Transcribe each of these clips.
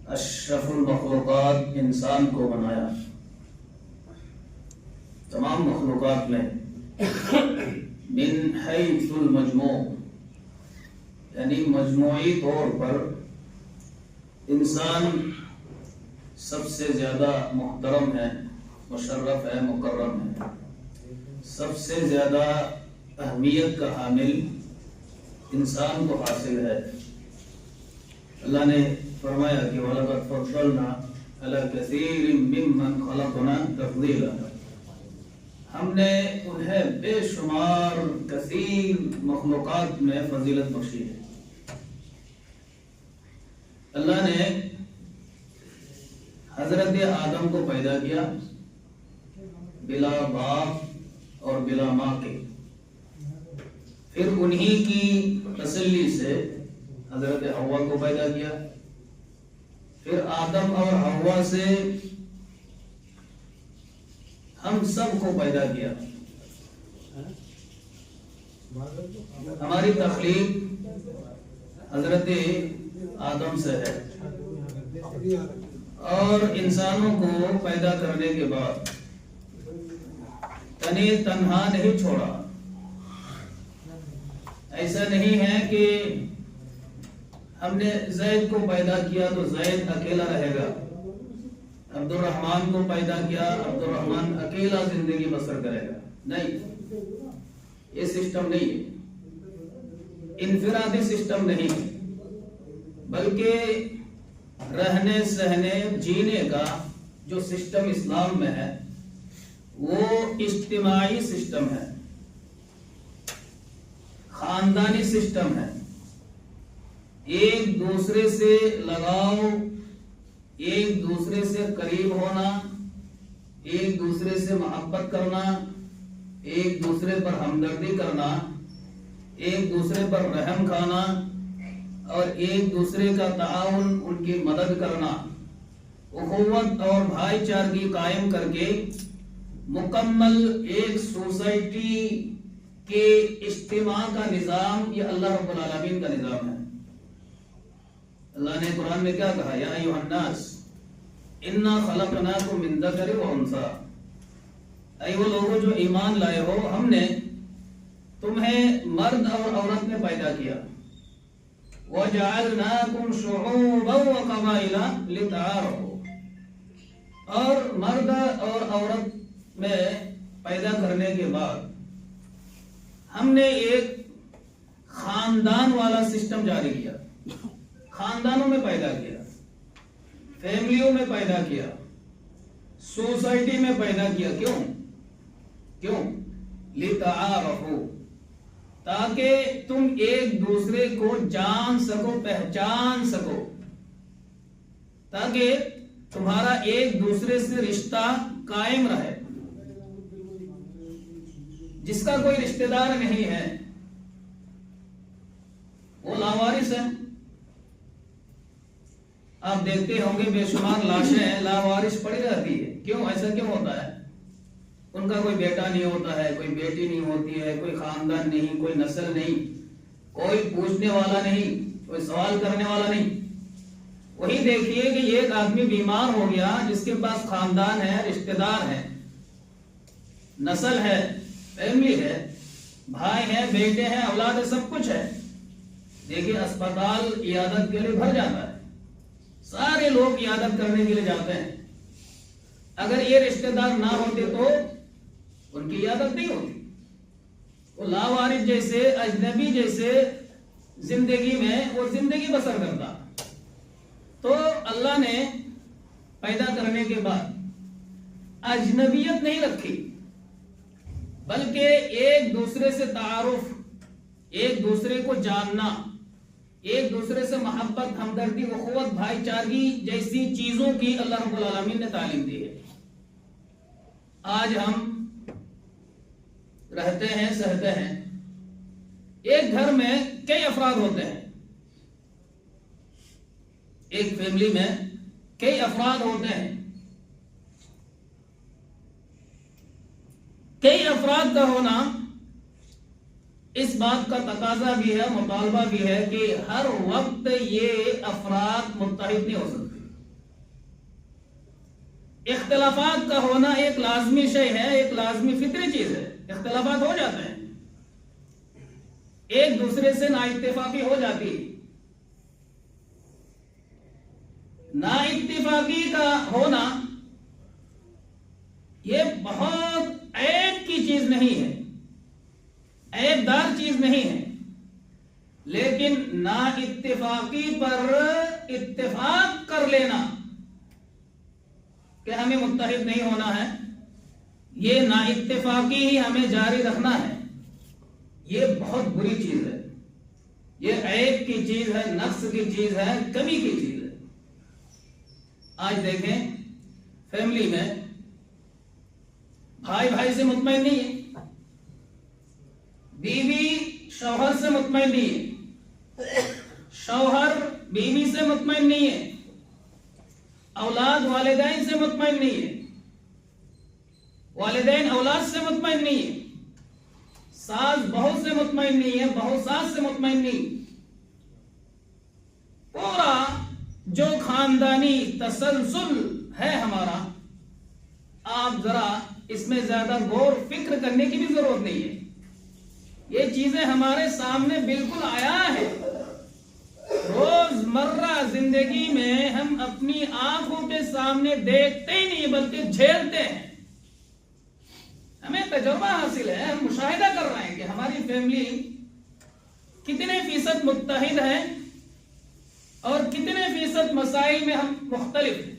اشرف المخلوقات انسان کو بنایا، تمام مخلوقات میں من حیث المجموع، یعنی مجموعی طور پر انسان سب سے زیادہ محترم ہے، مشرف ہے، مکرم ہے، سب سے زیادہ اہمیت کا حامل انسان کو حاصل ہے۔ اللہ نے فرمایا کہ وَلَقَدْ فَضَّلْنَا عَلَى كَثِيرٍ مِّمَّنْ خَلَقْنَا تَفْضِيلًا، ہم نے انہیں بے شمار کثیر مخلوقات میں فضیلت بخشی ہے۔ اللہ نے حضرت آدم کو پیدا کیا بلا باپ اور بلا ماں کے، پھر انہی کی تسلی سے حضرت حوا کو پیدا کیا، پھر آدم اور حوا سے ہم سب کو پیدا کیا۔ ہماری تخلیق حضرت آدم سے ہے، اور انسانوں کو پیدا کرنے کے بعد تنی تنہا نہیں چھوڑا۔ ایسا نہیں ہے کہ ہم نے زید کو پیدا کیا تو زید اکیلا رہے گا، عبد الرحمن کو پیدا کیا عبد الرحمن اکیلا زندگی بسر کرے گا، نہیں، یہ سسٹم نہیں ہے، انفرادی سسٹم نہیں ہے، بلکہ رہنے سہنے جینے کا جو سسٹم اسلام میں ہے وہ اجتماعی سسٹم ہے، خاندانی سسٹم ہے۔ ایک دوسرے سے لگاؤ، ایک دوسرے سے قریب ہونا، ایک دوسرے سے محبت کرنا، ایک دوسرے پر ہمدردی کرنا، ایک دوسرے پر رحم کھانا، اور ایک دوسرے کا تعاون، ان کی مدد کرنا، اخوت اور بھائی چارگی قائم کر کے مکمل ایک سوسائٹی کے اجتماع کا نظام یہ اللہ رب العالمین کا نظام ہے۔ اللہ نے قرآن میں کیا کہا؟ یا ایھا الناس انا خلقناکم من ذکر و انثی، اے وہ لوگوں جو ایمان لائے ہو، ہم نے تمہیں مرد اور عورت میں پیدا کیا، وجعلناکم شعوبا وقبائل لتعارفوا، اور مرد اور عورت میں پیدا کرنے کے بعد ہم نے ایک خاندان والا سسٹم جاری کیا، خاندانوں میں پیدا کیا، فیملیوں میں پیدا کیا، سوسائٹی میں پیدا کیا۔ کیوں؟ لتعارفوا، تاکہ تم ایک دوسرے کو جان سکو، پہچان سکو، تاکہ تمہارا ایک دوسرے سے رشتہ قائم رہے۔ جس کا کوئی رشتہ دار نہیں ہے وہ لاوارث ہے۔ آپ دیکھتے ہوں گے بے شمار لاشیں لاوارث پڑی رہتی ہے۔ کیوں؟ ایسا کیوں ہوتا ہے؟ ان کا کوئی بیٹا نہیں ہوتا ہے، کوئی بیٹی نہیں ہوتی ہے، کوئی خاندان نہیں، کوئی نسل نہیں، کوئی پوچھنے والا نہیں، کوئی سوال کرنے والا نہیں۔ وہی دیکھیے کہ ایک آدمی بیمار ہو گیا جس کے پاس خاندان ہے، رشتہ دار ہے، نسل ہے، فیملی ہے، بھائی ہیں، بیٹے ہیں، اولاد ہے، سب کچھ ہے، دیکھیے اسپتال عیادت کے لیے بھر جاتا ہے، سارے لوگ عیادت کرنے کے لیے جاتے ہیں۔ اگر یہ رشتہ دار نہ ہوتے تو ان کی عیادت نہیں ہوتی، وہ لاوارث جیسے، اجنبی جیسے زندگی میں وہ زندگی بسر کرتا۔ تو اللہ نے پیدا کرنے کے بعد اجنبیت نہیں رکھی، بلکہ ایک دوسرے سے تعارف، ایک دوسرے کو جاننا، ایک دوسرے سے محبت، ہمدردی، اخوت، بھائی چارگی جیسی چیزوں کی اللہ رب العالمین نے تعلیم دی ہے۔ آج ہم رہتے ہیں، سہتے ہیں، ایک گھر میں کئی افراد ہوتے ہیں، ایک فیملی میں کئی افراد ہوتے ہیں، کئی افراد کا ہونا اس بات کا تقاضا بھی ہے، مطالبہ بھی ہے کہ ہر وقت یہ افراد متحد نہیں ہو سکتے۔ اختلافات کا ہونا ایک لازمی شے ہے، ایک لازمی فطری چیز ہے. اختلافات ہو جاتے ہیں، ایک دوسرے سے نا اتفاقی ہو جاتی ہے. نا اتفاقی کا ہونا یہ بہت عیب کی چیز نہیں ہے، عیب دار چیز نہیں ہے، لیکن نا اتفاقی پر اتفاق کر لینا کہ ہمیں متحد نہیں ہونا ہے، یہ نا اتفاقی ہی ہمیں جاری رکھنا ہے، یہ بہت بری چیز ہے، یہ عیب کی چیز ہے، نقص کی چیز ہے، کمی کی چیز ہے. آج دیکھیں فیملی میں بھائی بھائی سے مطمئن نہیں ہے، بیوی شوہر سے مطمئن نہیں ہے، شوہر بیوی سے مطمئن نہیں ہے، اولاد والدین سے مطمئن نہیں ہے، والدین اولاد سے مطمئن نہیں ہے، ساس بہو سے مطمئن نہیں ہے، بہو ساس سے مطمئن نہیں. پورا جو خاندانی تسلسل ہے ہمارا، آپ ذرا اس میں زیادہ غور فکر کرنے کی بھی ضرورت نہیں ہے. یہ چیزیں ہمارے سامنے بالکل آیا ہے. روزمرہ زندگی میں ہم اپنی آنکھوں کے سامنے دیکھتے ہی نہیں بلکہ جھیلتے ہیں. ہمیں تجربہ حاصل ہے، ہم مشاہدہ کر رہے ہیں کہ ہماری فیملی کتنے فیصد متحد ہے اور کتنے فیصد مسائل میں ہم مختلف ہیں.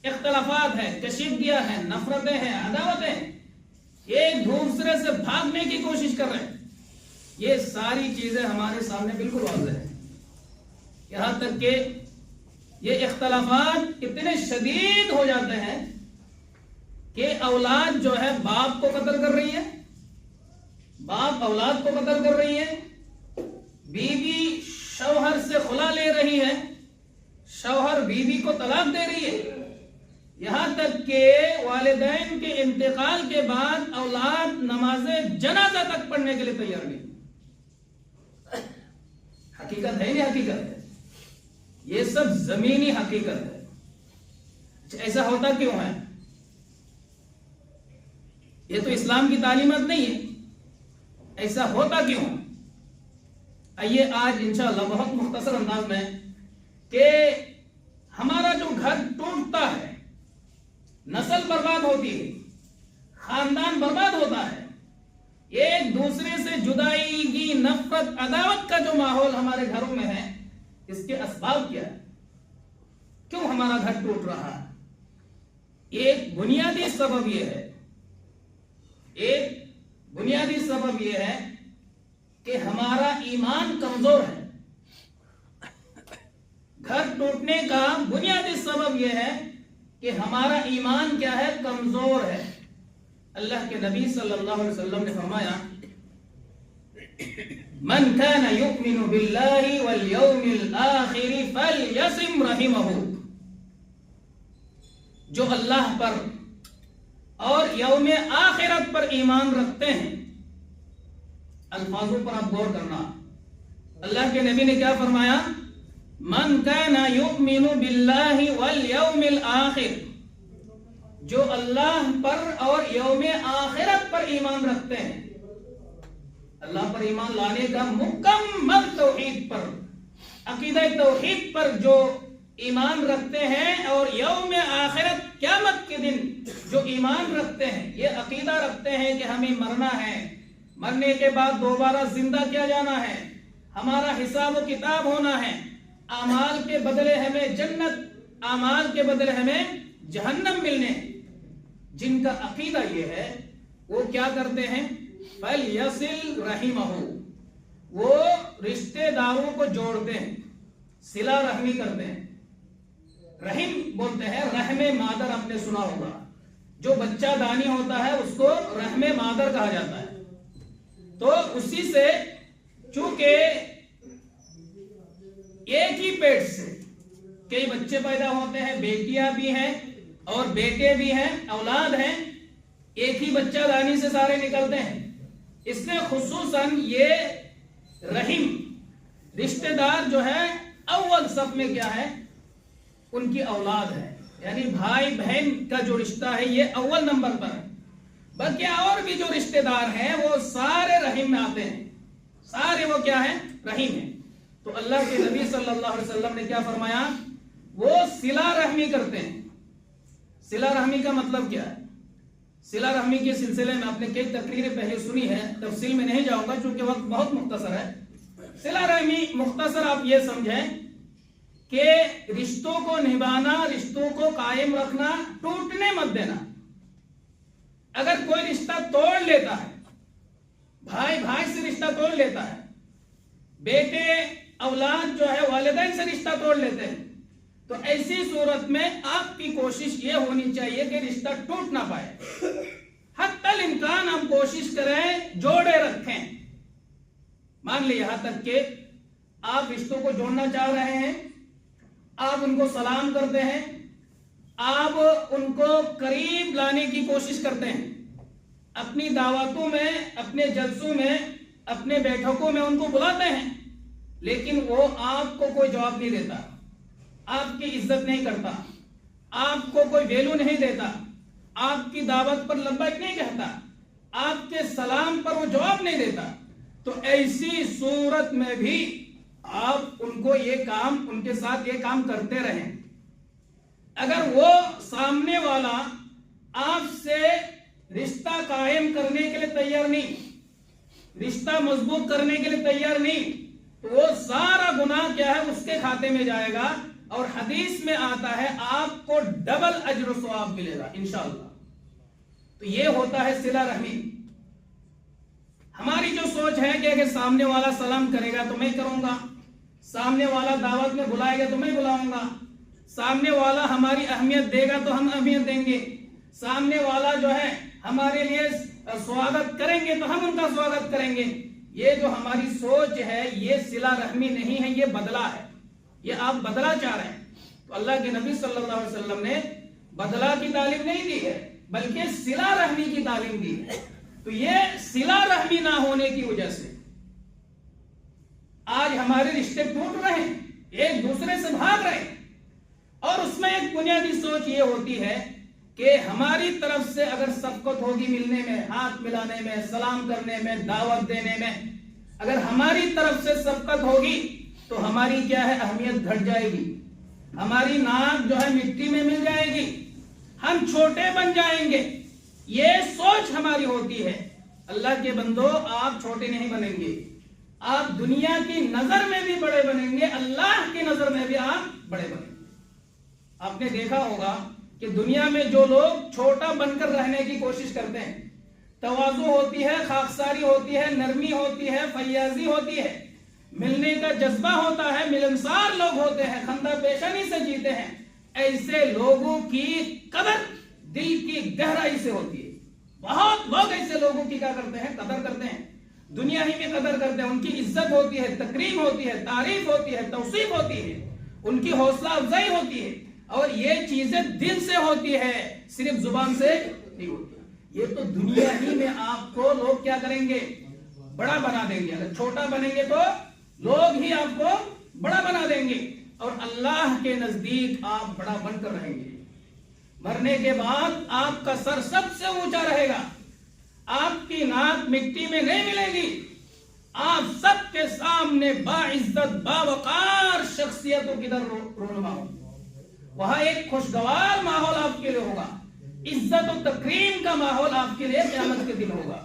اختلافات ہیں، کشیدگیاں ہیں، نفرتیں ہیں، عداوتیں ہیں، ایک دوسرے سے بھاگنے کی کوشش کر رہے ہیں. یہ ساری چیزیں ہمارے سامنے بالکل واضح ہیں. یہاں تک کہ یہ اختلافات اتنے شدید ہو جاتے ہیں کہ اولاد جو ہے باپ کو قتل کر رہی ہے، باپ اولاد کو قتل کر رہی ہے، بیوی شوہر سے خلا لے رہی ہے، شوہر بیوی کو طلاق دے رہی ہے، یہاں تک کہ والدین کے انتقال کے بعد اولاد نماز جنازہ تک پڑھنے کے لیے تیار نہیں. حقیقت ہے یا حقیقت ہے؟ یہ سب زمینی حقیقت ہے. ایسا ہوتا کیوں ہے؟ یہ تو اسلام کی تعلیمات نہیں ہے. ایسا ہوتا کیوں؟ آئیے آج انشاءاللہ بہت مختصر انداز میں کہ ہمارا جو گھر ٹوٹتا ہے، نسل برباد ہوتی ہے، خاندان برباد ہوتا ہے، ایک دوسرے سے جدائی کی نفرت عداوت کا جو ماحول ہمارے گھروں میں ہے، اس کے اسباب کیا ہے؟ کیوں ہمارا گھر ٹوٹ رہا ہے؟ ایک بنیادی سبب یہ ہے، ایک بنیادی سبب یہ ہے کہ ہمارا ایمان کمزور ہے. گھر ٹوٹنے کا بنیادی سبب یہ ہے کہ ہمارا ایمان کیا ہے؟ کمزور ہے. اللہ کے نبی صلی اللہ علیہ وسلم نے فرمایا من كان يؤمن بالله واليوم الآخر فليصم رحمه. جو اللہ پر اور یوم آخرت پر ایمان رکھتے ہیں، الفاظوں پر آپ غور کرنا. اللہ کے نبی نے کیا فرمایا؟ من كان يؤمن بالله واليوم الآخر. جو اللہ پر اور یوم آخرت پر ایمان رکھتے ہیں، اللہ پر ایمان لانے کا مکمل توحید پر، عقیدہ توحید پر جو ایمان رکھتے ہیں اور یوم آخرت قیامت کے دن جو ایمان رکھتے ہیں، یہ عقیدہ رکھتے ہیں کہ ہمیں مرنا ہے، مرنے کے بعد دوبارہ زندہ کیا جانا ہے، ہمارا حساب و کتاب ہونا ہے، اعمال کے بدلے ہمیں جنت، اعمال کے بدلے ہمیں جہنم ملنے. جن کا عقیدہ یہ ہے وہ کیا کرتے ہیں؟ فَلْيَصِلْ رَحِمَهُ. وہ رشتہ داروں کو جوڑتے ہیں، صلہ رحمی کرتے ہیں. رحم بولتے ہیں، رحم مادر آپ نے سنا ہوگا، جو بچہ دانی ہوتا ہے اس کو رحم مادر کہا جاتا ہے. تو اسی سے چونکہ ایک ہی پیٹ سے کئی بچے پیدا ہوتے ہیں، بیٹیاں بھی ہیں اور بیٹے بھی ہیں، اولاد ہیں، ایک ہی بچہ دانی سے سارے نکلتے ہیں. اس میں خصوصاً یہ رحم رشتہ دار جو ہے اول صف میں کیا ہے؟ ان کی اولاد ہے. یعنی بھائی بہن کا جو رشتہ ہے یہ اول نمبر پر ہے. باقی اور بھی جو رشتہ دار ہیں وہ سارے رحم میں آتے ہیں, سارے وہ کیا ہیں؟ رحیم ہیں. تو اللہ کے نبی صلی اللہ علیہ وسلم نے کیا فرمایا؟ وہ صلہ رحمی کرتے ہیں. صلہ رحمی کا مطلب کیا ہے؟ صلہ رحمی کے سلسلے میں آپ نے کئی تقریریں پہلے سنی ہے, تفصیل میں نہیں جاؤں گا چونکہ وقت بہت مختصر ہے. صلہ رحمی مختصر آپ یہ سمجھیں کہ رشتوں کو نبھانا, رشتوں کو قائم رکھنا, ٹوٹنے مت دینا. اگر کوئی رشتہ توڑ لیتا ہے, بھائی بھائی سے رشتہ توڑ لیتا ہے, بیٹے اولاد جو ہے والدین سے رشتہ توڑ لیتے ہیں, تو ایسی صورت میں آپ کی کوشش یہ ہونی چاہیے کہ رشتہ ٹوٹ نہ پائے. حتی الامکان ہم کوشش کریں جوڑے رکھیں. مان لیے یہاں تک کہ آپ رشتوں کو جوڑنا چاہ رہے ہیں, آپ ان کو سلام کرتے ہیں, آپ ان کو قریب لانے کی کوشش کرتے ہیں, اپنی دعوتوں میں, اپنے جلسوں میں, اپنے بیٹھکوں میں ان کو بلاتے ہیں, لیکن وہ آپ کو کوئی جواب نہیں دیتا, آپ کی عزت نہیں کرتا, آپ کو کوئی ویلو نہیں دیتا, آپ کی دعوت پر لبیک نہیں کہتا, آپ کے سلام پر وہ جواب نہیں دیتا, تو ایسی صورت میں بھی آپ ان کو یہ کام, ان کے ساتھ یہ کام کرتے رہیں. اگر وہ سامنے والا آپ سے رشتہ قائم کرنے کے لیے تیار نہیں, رشتہ مضبوط کرنے کے لیے تیار نہیں, تو وہ سارا گناہ کیا ہے اس کے کھاتے میں جائے گا, اور حدیث میں آتا ہے آپ کو ڈبل اجر و ثواب ملے گا انشاءاللہ. تو یہ ہوتا ہے صلہ رحمی. ہماری جو سوچ ہے کہ اگر سامنے والا سلام کرے گا تو میں کروں گا, سامنے والا دعوت میں بلائے گا تو میں بلاؤں گا, سامنے والا ہماری اہمیت دے گا تو ہم اہمیت دیں گے, سامنے والا جو ہے ہمارے لیے سواگت کریں گے تو ہم ان کا سواگت کریں گے. یہ جو ہماری سوچ ہے یہ صلہ رحمی نہیں ہے, یہ بدلہ ہے, یہ آپ بدلہ چاہ رہے ہیں. تو اللہ کے نبی صلی اللہ علیہ وسلم نے بدلہ کی تعلیم نہیں دی ہے بلکہ صلہ رحمی کی تعلیم دی ہے. تو یہ صلہ رحمی نہ ہونے کی وجہ سے آج ہمارے رشتے ٹوٹ رہے ہیں, ایک دوسرے سے بھاگ رہے ہیں. اور اس میں ایک بنیادی سوچ یہ ہوتی ہے کہ ہماری طرف سے اگر سبقت ہوگی ملنے میں, ہاتھ ملانے میں, سلام کرنے میں, دعوت دینے میں, اگر ہماری طرف سے سبقت ہوگی تو ہماری کیا ہے اہمیت گھٹ جائے گی, ہماری ناک جو ہے مٹی میں مل جائے گی, ہم چھوٹے بن جائیں گے. یہ سوچ ہماری ہوتی ہے. اللہ کے بندو آپ چھوٹے نہیں بنیں گے, آپ دنیا کی نظر میں بھی بڑے بنیں گے, اللہ کی نظر میں بھی آپ بڑے بنیں گے. آپ نے دیکھا ہوگا کہ دنیا میں جو لوگ چھوٹا بن کر رہنے کی کوشش کرتے ہیں, تواضع ہوتی ہے, خاکساری ہوتی ہے, نرمی ہوتی ہے, فیاضی ہوتی ہے, ملنے کا جذبہ ہوتا ہے, ملنسار لوگ ہوتے ہیں, خندہ پیشانی سے جیتے ہیں, ایسے لوگوں کی قدر دل کی گہرائی سے ہوتی ہے. بہت لوگ ایسے لوگوں کی کیا کرتے ہیں, قدر کرتے ہیں, دنیا ہی میں قدر کرتے ہیں, ان کی عزت ہوتی ہے, تکریم ہوتی ہے, تعریف ہوتی ہے, توصیف ہوتی ہے, ان کی حوصلہ افزائی ہوتی ہے, اور یہ چیزیں دل سے ہوتی ہے, صرف زبان سے نہیں ہوتی. یہ تو دنیا ہی میں آپ کو لوگ کیا کریں گے, بڑا بنا دیں گے. اگر چھوٹا بنیں گے تو لوگ ہی آپ کو بڑا بنا دیں گے, اور اللہ کے نزدیک آپ بڑا بن کر رہیں گے. مرنے کے بعد آپ کا سر سب سے اونچا رہے گا, آپ کی ناک مٹی میں نہیں ملے گی, آپ سب کے سامنے باعزت باوقار شخصیتوں کی در رونما ہوں. وہاں ایک خوشگوار ماحول آپ کے لیے ہوگا, عزت و تکریم کا ماحول آپ کے لیے قیامت کے دن ہوگا.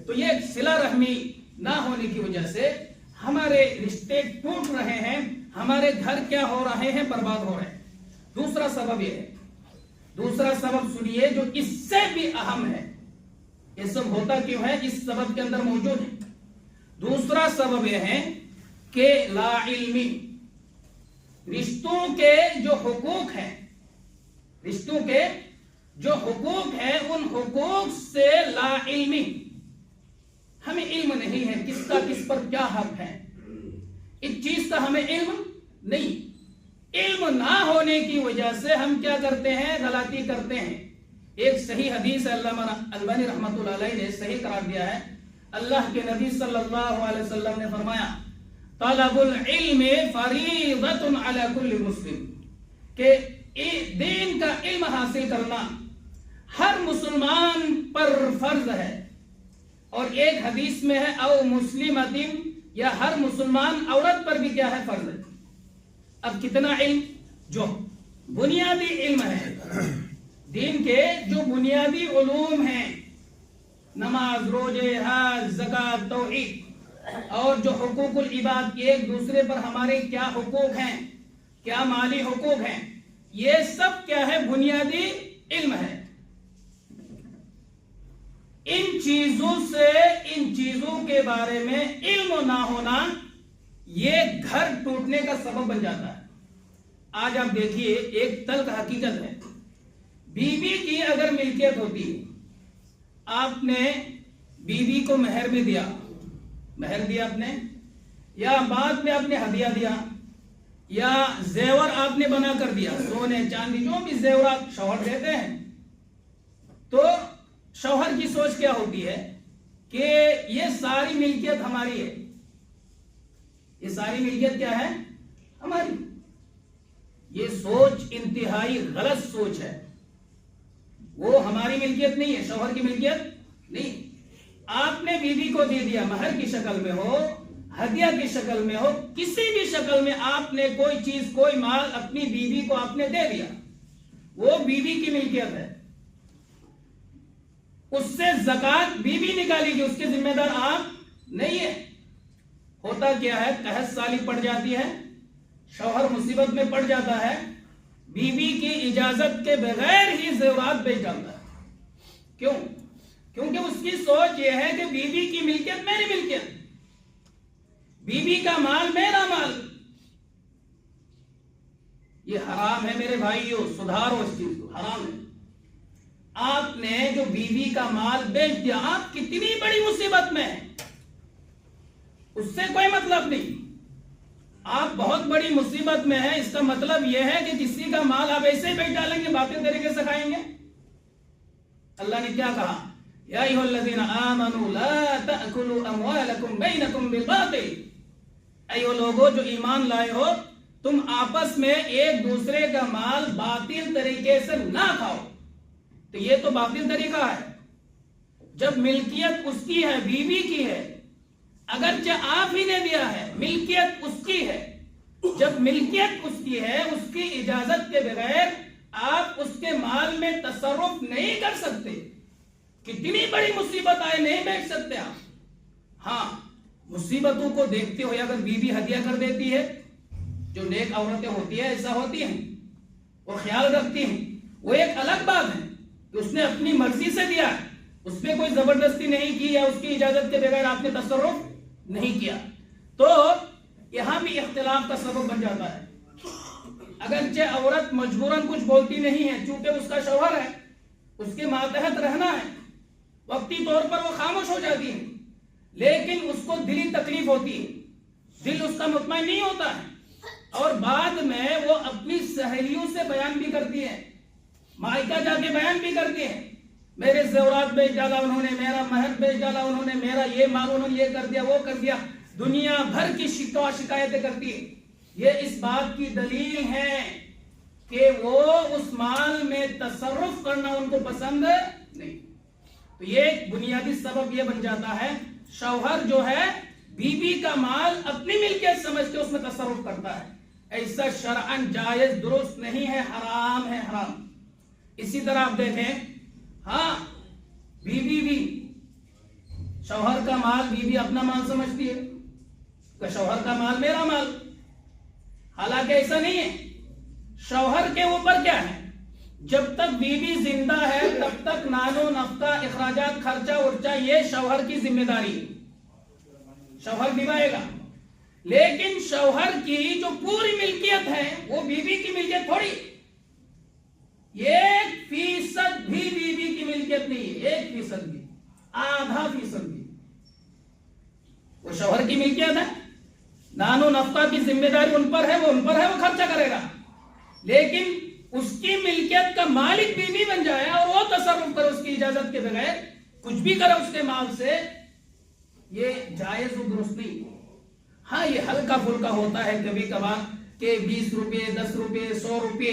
تو یہ صلہ رحمی نہ ہونے کی وجہ سے ہمارے رشتے ٹوٹ رہے ہیں, ہمارے گھر کیا ہو رہے ہیں, برباد ہو رہے ہیں. دوسرا سبب یہ ہے, دوسرا سبب سنیے جو اس سے بھی اہم ہے. یہ سب ہوتا کیوں ہے, اس سبب کے اندر موجود ہے. دوسرا سبب یہ ہے کہ لا علمی, رشتوں کے جو حقوق ہیں, رشتوں کے جو حقوق ہیں ان حقوق سے لا علمی, ہمیں علم نہیں ہے کس کا کس پر کیا حق ہے, اس چیز کا ہمیں علم نہیں. علم نہ ہونے کی وجہ سے ہم کیا کرتے ہیں, غلطی کرتے ہیں. ایک صحیح حدیث علامہ البانی رحمۃ اللہ علیہ نے صحیح قرار دیا ہے. اللہ کے نبی صلی اللہ علیہ وسلم نے فرمایا طلب العلم فریضۃ علی کل مسلم, کہ دین کا علم حاصل کرنا ہر مسلمان پر فرض ہے. اور ایک حدیث میں ہے او مسلمۃ، یا ہر مسلمان عورت پر بھی کیا ہے؟ فرض ہے. اب کتنا علم؟ جو بنیادی علم ہے دین کے، جو بنیادی علوم ہیں، نماز، روزے، حج، زکوٰۃ، توحید، اور جو حقوق العباد کے ایک دوسرے پر ہمارے کیا حقوق ہیں، کیا مالی حقوق ہیں، یہ سب کیا ہے؟ بنیادی علم ہے. ان چیزوں سے، ان چیزوں کے بارے میں علم نہ ہونا یہ گھر ٹوٹنے کا سبب بن جاتا ہے. آج آپ دیکھیے ایک تلخ حقیقت ہے، بیوی کی اگر ملکیت ہوتی ہے، آپ نے بیوی کو مہر میں دیا، مہر دیا آپ نے، یا بعد میں آپ نے ہدیہ دیا، یا زیور آپ نے بنا کر دیا، سونے چاندی جو بھی زیورات شوہر دیتے ہیں، تو شوہر کی سوچ کیا ہوتی ہے کہ یہ ساری ملکیت ہماری ہے، یہ ساری ملکیت کیا ہے؟ ہماری. یہ سوچ انتہائی غلط سوچ ہے. وہ ہماری ملکیت نہیں ہے، شوہر کی ملکیت نہیں. آپ نے بیوی کو دے دیا، مہر کی شکل میں ہو، ہدیہ کی شکل میں ہو، کسی بھی شکل میں آپ نے کوئی چیز، کوئی مال اپنی بیوی کو آپ نے دے دیا، وہ بیوی کی ملکیت ہے. اس سے زکات بیوی نکالے گی، اس کے ذمہ دار آپ نہیں ہے. ہوتا کیا ہے؟ قحط سالی پڑ جاتی ہے، شوہر مصیبت میں پڑ جاتا ہے، بیوی کی اجازت کے بغیر ہی زیورات بیچ جاتا ہے. کیوں؟ کیونکہ اس کی سوچ یہ ہے کہ بیوی کی ملکیت میری ملکیت، بیوی کا مال میرا مال. یہ حرام ہے میرے بھائیوں، سدھارو اس چیز کو، حرام ہے. آپ نے جو بیوی کا مال بیچ دیا، آپ کتنی بڑی مصیبت میں ہیں، اس سے کوئی مطلب نہیں. آپ بہت بڑی مصیبت میں ہیں، اس کا مطلب یہ ہے کہ کسی کا مال آپ ایسے بیچ ڈالیں گے، باطل طریقے سے کھائیں گے. اللہ نے کیا کہا؟ یا ایھا الذین آمنوا لا تأکلوا اموالکم بینکم بالباطل. اے وہ لوگو جو ایمان لائے ہو، تم آپس میں ایک دوسرے کا مال باطل طریقے سے نہ کھاؤ. تو یہ تو باطل طریقہ ہے. جب ملکیت اس کی ہے، بیوی کی ہے، اگرچہ آپ ہی نے دیا ہے، ملکیت اس کی ہے. جب ملکیت اس کی ہے، اس کی اجازت کے بغیر آپ اس کے مال میں تصرف نہیں کر سکتے. کتنی بڑی مصیبت آئے نہیں بیچ سکتے آپ. ہاں، مصیبتوں کو دیکھتے ہوئے اگر بیوی ہدیہ کر دیتی ہے، جو نیک عورتیں ہوتی ہیں ایسا ہوتی ہیں، وہ خیال رکھتی ہیں، وہ ایک الگ بات ہے کہ اس نے اپنی مرضی سے دیا، اس میں کوئی زبردستی نہیں کی، یا اس کی اجازت کے بغیر آپ نے تصرف نہیں کیا. تو یہاں بھی اختلاف کا سبب بن جاتا ہے. اگرچہ عورت مجبوراً کچھ بولتی نہیں ہے، چونکہ اس کا شوہر ہے، اس کے ماتحت رہنا ہے، وقتی طور پر وہ خاموش ہو جاتی ہے، لیکن اس کو دلی تکلیف ہوتی ہے، دل اس کا مطمئن نہیں ہوتا ہے، اور بعد میں وہ اپنی سہیلیوں سے بیان بھی کرتی ہے، مائکہ جا کے بیان بھی کرتی ہے، میرے زیورات بیچ ڈالا انہوں نے، میرا مہر بیچ ڈالا انہوں نے، میرا یہ مال انہوں نے یہ کر دیا، وہ کر دیا، دنیا بھر کی شکوہ شکایتیں کرتی ہے. یہ اس بات کی دلیل ہے کہ وہ اس مال میں تصرف کرنا ان کو پسند نہیں. تو یہ ایک بنیادی سبب یہ بن جاتا ہے، شوہر جو ہے بیوی کا مال اپنی ملکیت سمجھ کے اس میں تصرف کرتا ہے. ایسا شرعاً جائز درست نہیں ہے، حرام ہے، حرام. اسی طرح آپ دیکھیں، ہاں، بیوی بھی شوہر کا مال بیوی اپنا مال سمجھتی ہے کہ شوہر کا مال میرا مال. حالانکہ ایسا نہیں ہے. شوہر کے اوپر کیا ہے؟ جب تک بیوی زندہ ہے تب تک نان و نفقہ، اخراجات، خرچہ ورچہ یہ شوہر کی ذمہ داری ہے، شوہر نبھائے گا. لیکن شوہر کی جو پوری ملکیت ہے وہ بیوی کی ملکیت تھوڑی، 1% بھی بیوی کی ملکیت نہیں ہے، 1% بھی، آدھا فیصد بھی وہ شوہر کی ملکیت ہے. نان و نفقہ کی ذمہ داری ان پر ہے، وہ خرچہ کرے گا. لیکن اس کی ملکیت کا مالک بیوی بن جائے اور وہ تصرف کرے اس کی اجازت کے بغیر، کچھ بھی کرے اس کے مال سے، یہ جائز و درست نہیں. ہاں، یہ ہلکا پھلکا ہوتا ہے کبھی کبھار کہ 20 روپے، 10 روپے، 100 روپے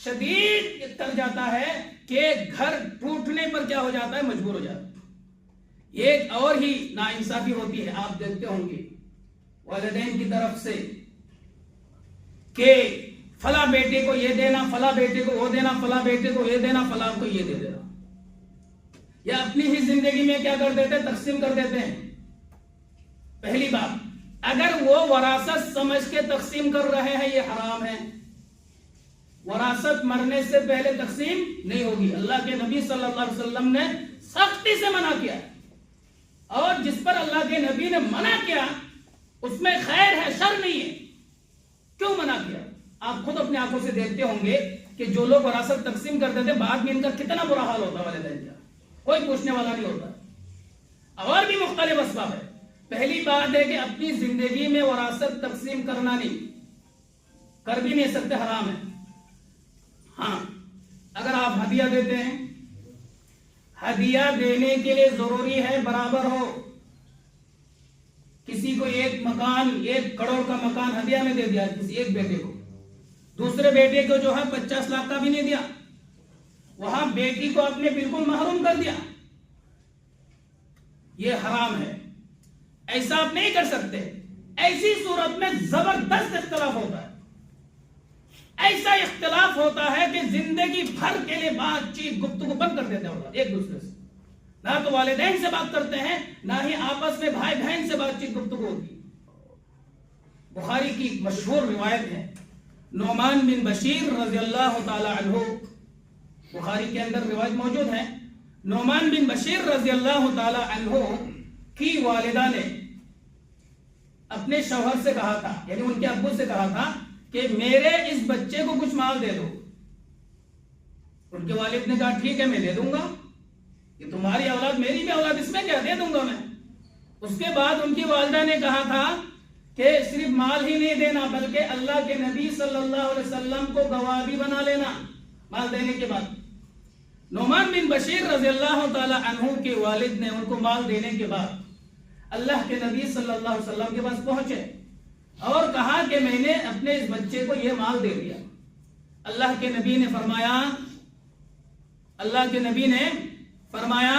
شدید تک جاتا ہے کہ گھر ٹوٹنے پر کیا ہو جاتا ہے، مجبور ہو جاتا ہے۔ ایک اور ہی ناانصافی ہوتی ہے، آپ دیکھتے ہوں گے والدین کی طرف سے کہ فلاں بیٹے کو یہ دینا، فلاں بیٹے کو وہ دینا، فلاں بیٹے کو یہ دینا، فلاں کو یہ دے دینا، یا اپنی ہی زندگی میں کیا کر دیتے ہیں، تقسیم کر دیتے ہیں۔ پہلی بات، اگر وہ وراثت سمجھ کے تقسیم کر رہے ہیں یہ حرام ہے، وراثت مرنے سے پہلے تقسیم نہیں ہوگی۔ اللہ کے نبی صلی اللہ علیہ وسلم نے سختی سے منع کیا، اور جس پر اللہ کے نبی نے منع کیا اس میں خیر ہے، شر نہیں ہے۔ کیوں منع کیا؟ آپ خود اپنے آنکھوں سے دیکھتے ہوں گے کہ جو لوگ وراثت تقسیم کرتے تھے بعد میں ان کا کتنا برا حال ہوتا ہے، والدین کا کوئی پوچھنے والا نہیں ہوتا۔ اور بھی مختلف اسباب ہے۔ پہلی بات ہے کہ اپنی زندگی میں وراثت تقسیم کرنا نہیں، کر بھی نہیں سکتے، حرام ہے۔ ہاں، اگر آپ ہدیہ دیتے ہیں، ہدیہ دینے کے لیے ضروری ہے برابر ہو۔ کسی کو ایک مکان، 1 کروڑ کا مکان ہدیہ میں دے دیا کسی ایک بیٹے کو، دوسرے بیٹے کو جو ہے 50 لاکھ کا بھی نہیں دیا، وہاں بیٹی کو آپ نے بالکل محروم کر دیا، یہ حرام ہے۔ ایسا آپ نہیں کر سکتے۔ ایسی صورت میں زبردست اختلاف ہوتا ہے، ایسا اختلاف ہوتا ہے کہ زندگی بھر کے لیے بات چیت گفتگو بند کر دیتے ہیں ایک دوسرے سے، نہ تو والدین سے بات کرتے ہیں، نہ ہی آپس میں بھائی بہن سے بات چیت گفتگو ہوتی۔ بخاری کی مشہور روایت ہے، نعمان بن بشیر رضی اللہ تعالی عنہ، بخاری کے اندر روایت موجود ہے، نعمان بن بشیر رضی اللہ تعالی عنہ کی والدہ نے اپنے شوہر سے کہا تھا، یعنی ان کے ابو سے کہا تھا کہ میرے اس بچے کو کچھ مال دے دو۔ ان کے والد نے کہا ٹھیک ہے میں دے دوں گا، یہ تمہاری اولاد میری بھی اولاد، اس میں کیا، دے دوں گا میں۔ اس کے بعد ان کی والدہ نے کہا تھا کہ صرف مال ہی نہیں دینا بلکہ اللہ کے نبی صلی اللہ علیہ وسلم کو گواہ بھی بنا لینا مال دینے کے بعد۔ نعمان بن بشیر رضی اللہ تعالی عنہ کے والد نے ان کو مال دینے کے بعد اللہ کے نبی صلی اللہ علیہ وسلم کے پاس پہنچے اور کہا کہ میں نے اپنے اس بچے کو یہ مال دے دیا۔ اللہ کے نبی نے فرمایا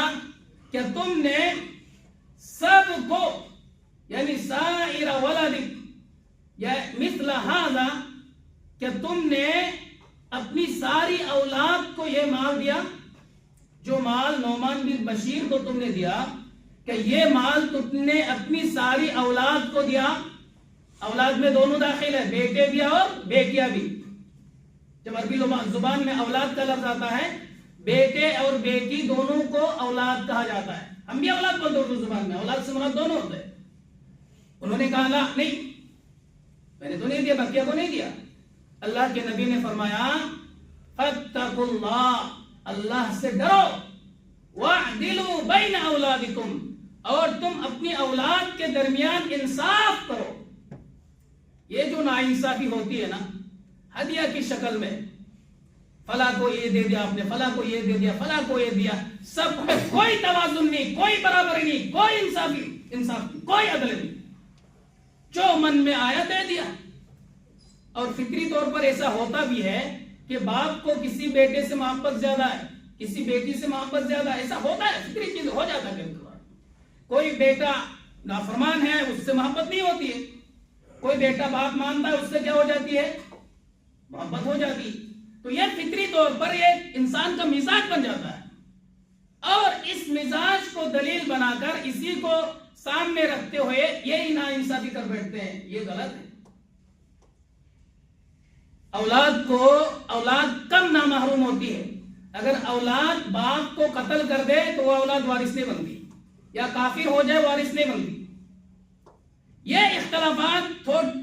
کہ تم نے سب کو، یعنی سائر ولدک یا مثل ھذا، کہ تم نے اپنی ساری اولاد کو یہ مال دیا، جو مال نعمان بن بشیر کو تم نے دیا، کہ یہ مال تم نے اپنی ساری اولاد کو دیا۔ اولاد میں دونوں داخل ہے، بیٹے بھی اور بیٹیاں بھی۔ جب عربی زبان میں اولاد کا لفظ آتا ہے، بیٹے اور بیٹی دونوں کو اولاد کہا جاتا ہے۔ ہم بھی اولاد بولتے ہیں اردو زبان میں، اولاد سے مراد دونوں ہوتے ہیں۔ انہوں نے کہا لا، نہیں میں نے تو نہیں دیا، بقیہ کو نہیں دیا۔ اللہ کے نبی نے فرمایا فاتقوا اللہ، اللہ سے ڈرو، واعدلوا بین اولادکم، اور تم اپنی اولاد کے درمیان انصاف کرو۔ یہ جو ناانصافی ہوتی ہے نا ہدیہ کی شکل میں، فلاں کو یہ دے دیا آپ نے، فلاں کو یہ دے دیا، فلاں کو یہ دیا، سب میں کوئی توازن نہیں، کوئی برابری نہیں، کوئی انصاف کوئی عدل نہیں، جو من میں آیا دے دیا۔ اور فطری طور پر ایسا ہوتا بھی ہے کہ باپ کو کسی بیٹے سے محبت زیادہ ہے، کسی بیٹی سے محبت زیادہ ہے، ایسا ہوتا ہے، فطری چیز ہو جاتا ہے۔ کوئی بیٹا نافرمان ہے، اس سے محبت نہیں ہوتی ہے، کوئی بیٹا باپ مانتا ہے، اس سے کیا ہو جاتی ہے، محبت ہو جاتی ہے۔ تو یہ فطری طور پر یہ انسان کا مزاج بن جاتا ہے، اور اس مزاج کو دلیل بنا کر اسی کو سامنے رکھتے ہوئے یہی ناانصافی کر بیٹھتے ہیں، یہ غلط ہے۔ اولاد کم نامحروم ہوتی ہے۔ اگر اولاد باپ کو قتل کر دے تو وہ اولاد وارث نہیں بنتی، یا کافر ہو جائے وارث نہیں بنتی۔ یہ اختلافات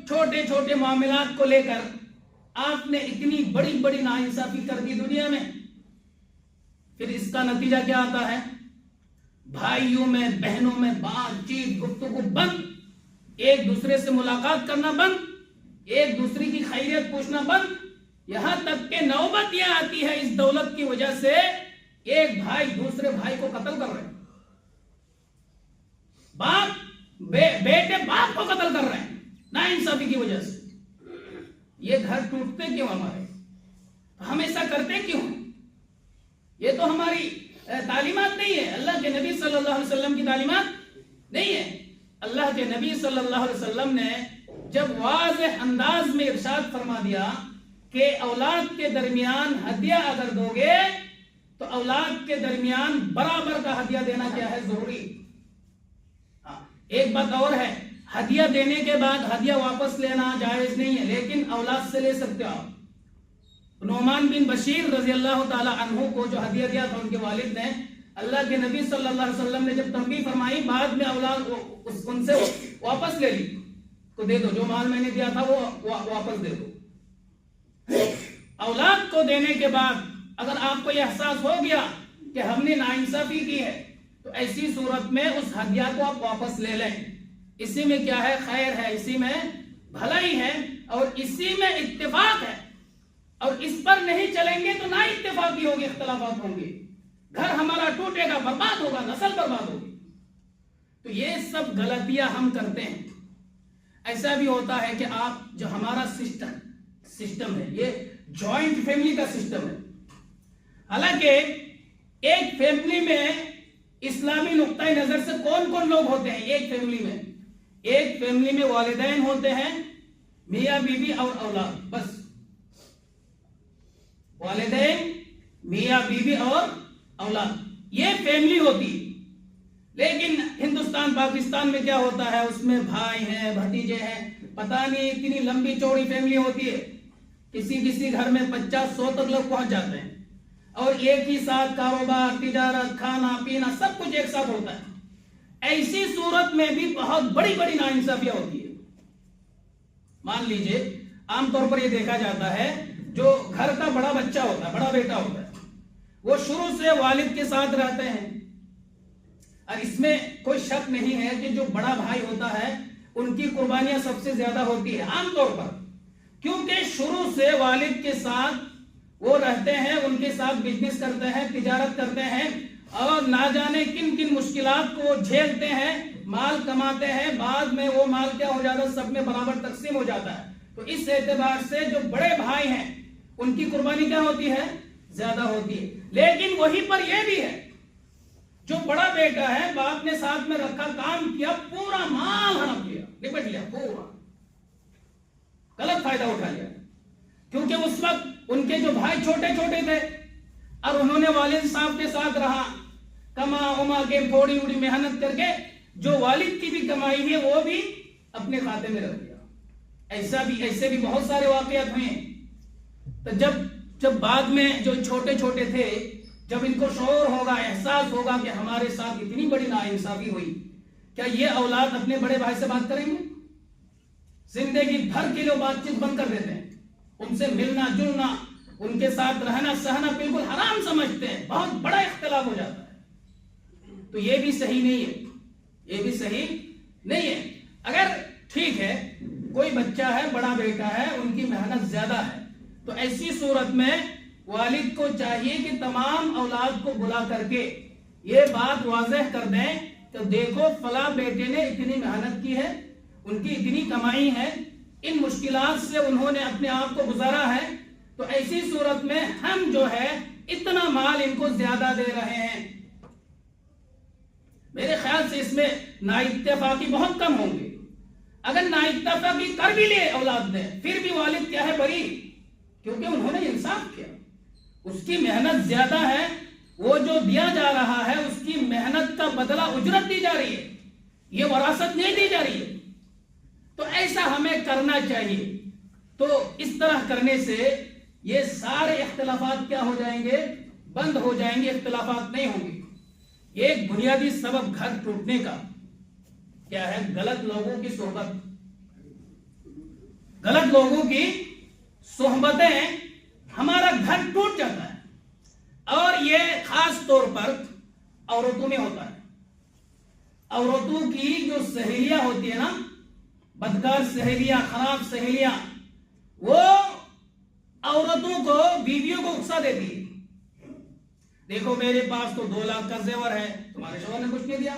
چھوٹے چھوٹے معاملات کو لے کر آپ نے اتنی بڑی بڑی ناانصافی کر دی دنیا میں، پھر اس کا نتیجہ کیا آتا ہے؟ بھائیوں میں، بہنوں میں بات چیت گفتگو بند، ایک دوسرے سے ملاقات کرنا بند، ایک دوسرے کی خیریت پوچھنا بند، یہاں تک کہ نوبت یہ آتی ہے اس دولت کی وجہ سے ایک بھائی دوسرے بھائی کو قتل کر رہے ہیں، بیٹے باپ کو قتل کر رہے ہیں ناانصافی کی وجہ سے۔ یہ گھر ٹوٹتے کیوں ہمارے؟ ہم ایسا کرتے کیوں؟ یہ تو ہماری تعلیمات نہیں ہے، اللہ کے نبی صلی اللہ علیہ وسلم کی تعلیمات نہیں ہے۔ اللہ کے نبی صلی اللہ علیہ وسلم نے جب واضح انداز میں ارشاد فرما دیا کہ اولاد کے درمیان ہدیہ اگر دو گے تو اولاد کے درمیان برابر کا ہدیہ دینا کیا ہے؟ ضروری۔ ایک بات اور ہے، ہدیہ دینے کے بعد ہدیہ واپس لینا جائز نہیں ہے، لیکن اولاد سے لے سکتے ہو آپ۔ نعمان بن بشیر رضی اللہ تعالی عنہ کو جو ہدیہ دیا تھا ان کے والد نے، اللہ کے نبی صلی اللہ علیہ وسلم نے جب تنبیہ فرمائی، بعد میں اولاد ان سے واپس لے لی، کو دے دو، جو مال میں نے دیا تھا وہ واپس دے دو۔ اولاد کو دینے کے بعد اگر آپ کو یہ احساس ہو گیا کہ ہم نے ناانصافی کی ہے تو ایسی صورت میں اس ہدیہ کو آپ واپس لے لیں۔ اسی میں کیا ہے؟ خیر ہے، اسی میں بھلائی ہے، اور اسی میں اتفاق ہے۔ اور اس پر نہیں چلیں گے تو نا اتفاقی ہوگی، اختلافات ہوں گے، گھر ہمارا ٹوٹے گا، برباد ہوگا، نسل برباد ہوگی۔ تو یہ سب غلطیاں ہم کرتے ہیں۔ ایسا بھی ہوتا ہے کہ آپ جو ہمارا سسٹم ہے یہ جوائنٹ فیملی کا سسٹم ہے، حالانکہ ایک فیملی میں اسلامی نقطۂ نظر سے کون کون لوگ ہوتے ہیں؟ ایک فیملی میں والدین ہوتے ہیں، میاں بیوی اور اولاد، بس والدین، میاں بیوی اور اولاد، یہ فیملی ہوتی ہے۔ لیکن ہندوستان پاکستان میں کیا ہوتا ہے؟ اس میں بھائی ہیں، بھتیجے ہیں، پتہ نہیں اتنی لمبی چوڑی فیملی ہوتی ہے، کسی گھر میں 50-100 تک لوگ پہنچ جاتے ہیں، اور ایک ہی ساتھ کاروبار، تجارت، کھانا پینا سب کچھ ایک ساتھ ہوتا ہے۔ ایسی صورت میں بھی بہت بڑی بڑی ناانصافیاں ہوتی ہے۔ مان لیجئے عام طور پر یہ دیکھا جاتا ہے، جو گھر کا بڑا بچہ ہوتا ہے، بڑا بیٹا ہوتا ہے، وہ شروع سے والد کے ساتھ رہتے ہیں، اور اس میں کوئی شک نہیں ہے کہ جو بڑا بھائی ہوتا ہے ان کی قربانیاں سب سے زیادہ ہوتی ہے عام طور پر، کیونکہ شروع سے والد کے ساتھ وہ رہتے ہیں، ان کے ساتھ بزنس کرتے ہیں، تجارت کرتے ہیں، اور نہ جانے کن کن مشکلات کو جھیلتے ہیں، مال کماتے ہیں، بعد میں وہ مال کیا ہو جاتا ہے؟ سب میں برابر تقسیم ہو جاتا ہے۔ تو اس اعتبار سے جو بڑے بھائی ہیں ان کی قربانی کیا ہوتی ہے؟ زیادہ ہوتی ہے۔ لیکن وہی پر یہ بھی ہے، جو بڑا بیٹا ہے، باپ نے ساتھ میں رکھا، کام کیا، پورا مال ہڑپ لیا، لپٹ لیا، پورا غلط فائدہ اٹھا لیا، کیونکہ اس وقت ان کے جو بھائی چھوٹے چھوٹے تھے اور انہوں نے والد صاحب کے ساتھ رہا، کما اما کے تھوڑی اوڑی محنت کر کے جو والد کی بھی کمائی ہے وہ بھی اپنے کھاتے میں رکھ دیا۔ ایسے بھی بہت سارے واقعات ہوئے ہیں۔ تو جب بعد میں جو چھوٹے چھوٹے تھے، جب ان کو شعور ہوگا، احساس ہوگا کہ ہمارے ساتھ اتنی بڑی ناانصافی ہوئی، کیا یہ اولاد اپنے بڑے بھائی سے بات کریں گے؟ زندگی بھر کے لیے بات چیت بند کر دیتے ہیں، ان سے ملنا جلنا، ان کے ساتھ رہنا سہنا بالکل حرام سمجھتے ہیں، بہت بڑا اختلاف ہو جاتا ہے۔ تو یہ بھی صحیح نہیں ہے، یہ بھی صحیح نہیں ہے۔ اگر ٹھیک ہے کوئی بچہ ہے، بڑا بیٹا ہے، ان کی محنت زیادہ ہے، تو ایسی صورت میں والد کو چاہیے کہ تمام اولاد کو بلا کر کے یہ بات واضح کر دیں کہ دیکھو فلاں بیٹے نے اتنی محنت کی ہے، ان کی اتنی کمائی ہے، ان مشکلات سے انہوں نے اپنے آپ کو گزارا ہے، تو ایسی صورت میں ہم جو ہے اتنا مال ان کو زیادہ دے رہے ہیں۔ میرے خیال سے اس میں نااتفاقی بہت کم ہوں گے۔ اگر نااتفاقی کر بھی لے اولاد نے، پھر بھی والد کیا ہے؟ بری، کیونکہ انہوں نے انصاف کیا، اس کی محنت زیادہ ہے، وہ جو دیا جا رہا ہے اس کی محنت کا بدلہ اجرت دی جا رہی ہے، یہ وراثت نہیں دی جا رہی ہے۔ تو ایسا ہمیں کرنا چاہیے۔ تو اس طرح کرنے سے یہ سارے اختلافات کیا ہو جائیں گے؟ بند ہو جائیں گے، اختلافات نہیں ہوں گے۔ ایک بنیادی سبب گھر ٹوٹنے کا کیا ہے؟ غلط لوگوں کی صحبت۔ غلط لوگوں کی صحبتیں ہمارا گھر ٹوٹ جاتا ہے، اور یہ خاص طور پر عورتوں میں ہوتا ہے۔ عورتوں کی جو سہیلیاں ہوتی ہیں نا، بدکار سہیلیاں، خراب سہیلیاں، وہ عورتوں کو، بیویوں کو اکسا دیتی ہے۔ دیکھو میرے پاس تو 2 لاکھ کا زیور ہے، تمہارے شوہر نے کچھ نہیں دیا۔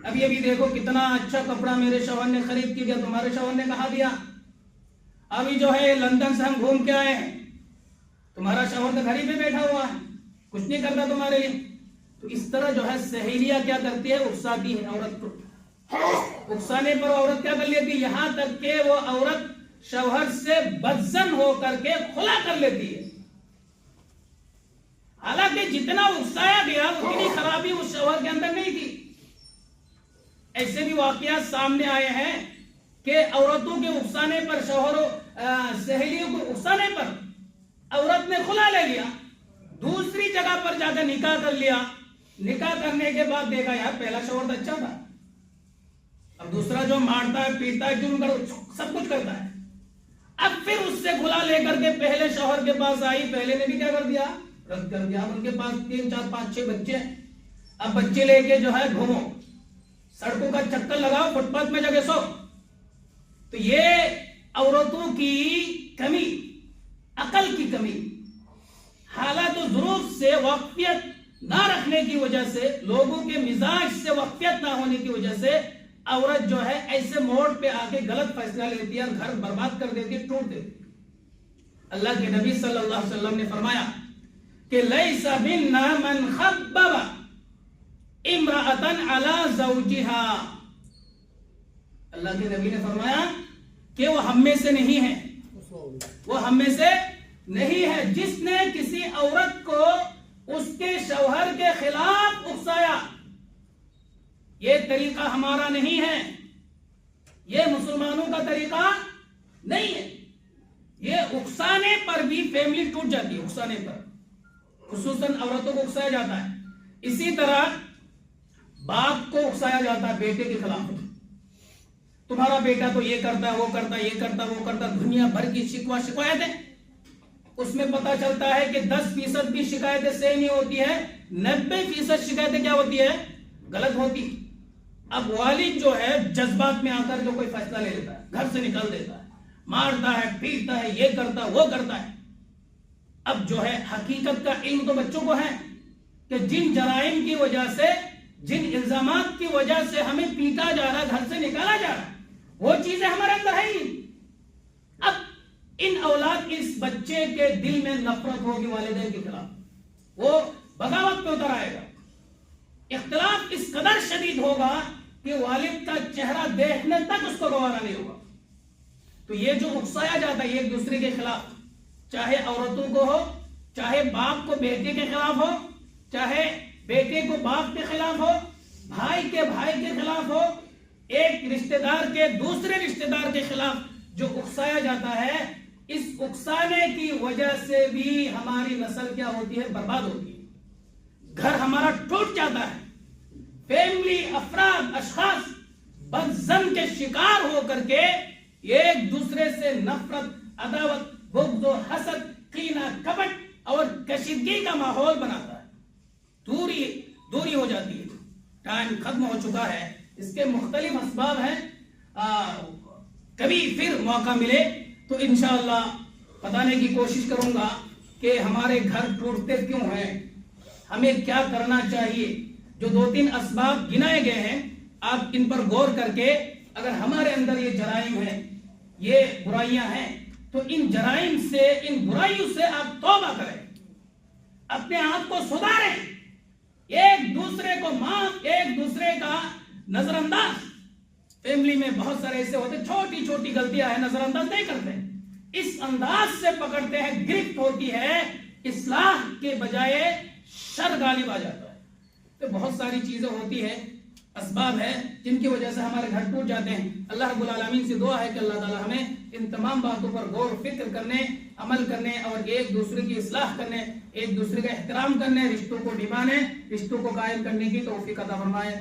ابھی دیکھو کتنا اچھا کپڑا میرے شوہر نے خرید کے دیا، تمہارے شوہر نے کہاں دیا۔ ابھی جو ہے لندن سے ہم گھوم کے آئے ہیں، تمہارا شوہر تو گھر ہی پہ بیٹھا ہوا ہے، کچھ نہیں کرتا تمہارے لیے. تو اس طرح جو ہے سہیلیاں کیا کرتی ہے، اکساتی ہے عورت کو. اکسانے پر عورت کیا کر لیتی ہے، یہاں تک کہ وہ عورت شوہر سے بدزن ہو کر کے خلا کر لیتی ہے. حالانکہ جتنا اکسایا گیا اتنی خرابی اس شوہر کے اندر نہیں تھی. ایسے بھی واقعات سامنے آئے ہیں کہ عورتوں کے اکسانے پر، شوہروں سہیلیوں کو اکسانے پر عورت نے خلا لے لیا، دوسری جگہ پر جا کر نکاح کر لیا. نکاح کرنے کے بعد دیکھا یار پہلا شوہر تو اچھا تھا، اب دوسرا جو مارتا ہے پیٹتا ہے سب کچھ کرتا ہے. اب پھر اس سے کھلا لے کر کے پہلے شوہر کے پاس آئی، پہلے نے بھی کیا کر دیا، رد کر دیا. ان کے پاس 3 4 5 6 بچے ہیں. اب بچے لے کے جو ہے گھومو، سڑکوں کا چکر لگاؤ، فٹ پاتھ میں جگہ سو. تو یہ عورتوں کی کمی، عقل کی کمی، حالات و ظروف سے واقفیت نہ رکھنے کی وجہ سے، لوگوں کے مزاج سے واقفیت نہ ہونے کی وجہ سے عورت جو ہے ایسے موڑ پہ آ کے غلط فیصلہ لیتی ہے اور گھر برباد کر دیتی ہے، ٹوٹ دیتی. اللہ کے نبی صلی اللہ علیہ وسلم نے فرمایا کہ لیس منا من خبب امرأة علی زوجہا. اللہ کے نبی نے فرمایا کہ وہ ہم میں سے نہیں ہے، وہ ہم میں سے نہیں ہے جس نے کسی عورت کو اس کے شوہر کے خلاف اکسایا. یہ طریقہ ہمارا نہیں ہے، یہ مسلمانوں کا طریقہ نہیں ہے. یہ اکسانے پر بھی فیملی ٹوٹ جاتی ہے. اکسانے پر خصوصاً عورتوں کو اکسایا جاتا ہے. اسی طرح باپ کو اکسایا جاتا ہے بیٹے کے خلاف. تمہارا بیٹا تو یہ کرتا ہے، وہ کرتا ہے، یہ کرتا ہے، وہ کرتا ہے، دنیا بھر کی شکایتیں. اس میں پتا چلتا ہے کہ 10% بھی شکایتیں صحیح نہیں ہوتی ہے، 90% شکایتیں کیا ہوتی ہے، غلط ہوتی. اب والد جو ہے جذبات میں آ کر جو کوئی فیصلہ لے لیتا ہے، گھر سے نکال دیتا ہے، مارتا ہے، پیٹتا ہے، یہ کرتا ہے، وہ کرتا ہے. اب جو ہے حقیقت کا علم تو بچوں کو ہے کہ جن جرائم کی وجہ سے، جن الزامات کی وجہ سے ہمیں پیٹا جا رہا، گھر سے نکالا جا رہا، وہ چیزیں ہمارے اندر ہے ہی. اب ان اولاد، اس بچے کے دل میں نفرت ہوگی والدین کے خلاف، وہ بغاوت پہ اتر آئے گا. اختلاف اس قدر شدید ہوگا کہ والد کا چہرہ دیکھنے تک اس کو گوارا نہیں ہوگا. تو یہ جو اکسایا جاتا ہے ایک دوسرے کے خلاف، چاہے عورتوں کو ہو، چاہے باپ کو بیٹے کے خلاف ہو، چاہے بیٹے کو باپ کے خلاف ہو، بھائی کے خلاف ہو، ایک رشتہ دار کے دوسرے رشتہ دار کے خلاف جو اکسایا جاتا ہے، اس اکسانے کی وجہ سے بھی ہماری نسل کیا ہوتی ہے، برباد ہوتی ہے. گھر ہمارا ٹوٹ جاتا ہے. فیملی، افراد، اشخاص بدزن کے شکار ہو کر کے ایک دوسرے سے نفرت، عداوت، بغض و حسد، کینہ، کپٹ اور کشیدگی کا ماحول بناتا ہے. دوری ہو جاتی ہے. ٹائم ختم ہو چکا ہے. اس کے مختلف اسباب ہیں. کبھی پھر موقع ملے تو انشاءاللہ بتانے کی کوشش کروں گا کہ ہمارے گھر ٹوٹتے کیوں ہیں، ہمیں کیا کرنا چاہیے. جو 2-3 اسباب گنائے گئے ہیں، آپ ان پر غور کر کے، اگر ہمارے اندر یہ جرائم ہیں، یہ برائیاں ہیں، تو ان جرائم سے، ان برائیوں سے آپ توبہ کریں، اپنے آپ کو سدھاریں، ایک دوسرے کو معاف، ایک دوسرے کا نظر انداز. فیملی میں بہت سارے ایسے ہوتے، چھوٹی چھوٹی غلطیاں ہیں، نظر انداز نہیں کرتے، اس انداز سے پکڑتے ہیں، گرفت ہوتی ہے، اصلاح کے بجائے شر غالب آ جاتا ہے. تو بہت ساری چیزیں ہوتی ہیں، اسباب ہیں جن کی وجہ سے ہمارے گھر ٹوٹ جاتے ہیں. اللہ رب العالمین سے دعا ہے کہ اللہ تعالی ہمیں ان تمام باتوں پر غور و فکر کرنے، عمل کرنے اور ایک دوسرے کی اصلاح کرنے، ایک دوسرے کا احترام کرنے، رشتوں کو نبھانے، رشتوں کو قائم کرنے کی توفیق عطا فرمائے.